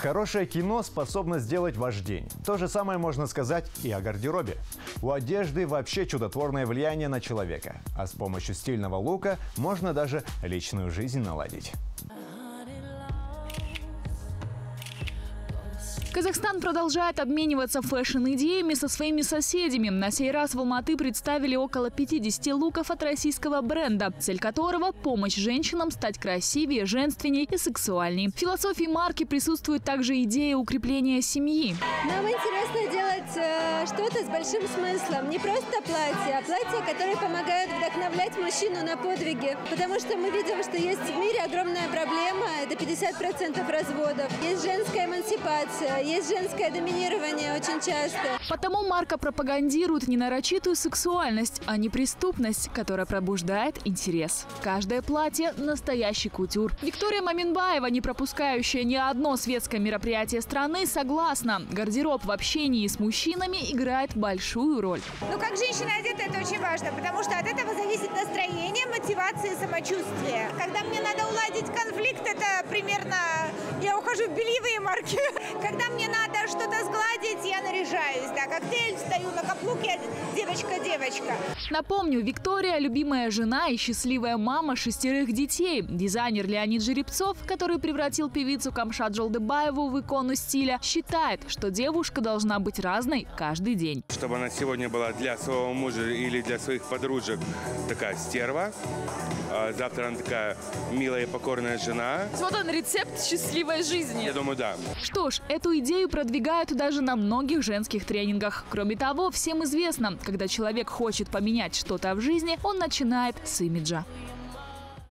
Хорошее кино способно сделать ваш день. То же самое можно сказать и о гардеробе. У одежды вообще чудотворное влияние на человека. А с помощью стильного лука можно даже личную жизнь наладить. Казахстан продолжает обмениваться фэшн-идеями со своими соседями. На сей раз в Алматы представили около 50 луков от российского бренда, цель которого – помощь женщинам стать красивее, женственней и сексуальней. В философии марки присутствует также идея укрепления семьи. Нам интересно делать что-то с большим смыслом. Не просто платья, а платья, которые помогают вдохновлять мужчину на подвиги. Потому что мы видим, что есть в мире огромная проблема – это 50% разводов. Есть женская эмансипация. Есть женское доминирование очень часто. Потому марка пропагандирует не нарочитую сексуальность, а неприступность, которая пробуждает интерес. Каждое платье – настоящий кутюр. Виктория Маминбаева, не пропускающая ни одно светское мероприятие страны, согласна. Гардероб в общении с мужчинами играет большую роль. Ну, как женщина одета, это очень важно, потому что от этого зависит настроение, мотивация и самочувствие. Когда мне надо уладить конфликт, это примерно я ухожу в бельевые марки. Когда мне надо что-то сгладить, я наряжаюсь. Да, коктейль, встаю на каблук, я девочка-девочка. Напомню, Виктория – любимая жена и счастливая мама 6 детей. Дизайнер Леонид Жеребцов, который превратил певицу Камшат Жолдыбаеву в икону стиля, считает, что девушка должна быть разной каждый день. Чтобы она сегодня была для своего мужа или для своих подружек такая стерва, а завтра она такая милая и покорная жена. Вот он, рецепт счастливой жизни. Я думаю, да. Что ж, эту идею продвигают даже на многих женских тренингах. Кроме того, всем известно, когда человек хочет поменять что-то в жизни, он начинает с имиджа.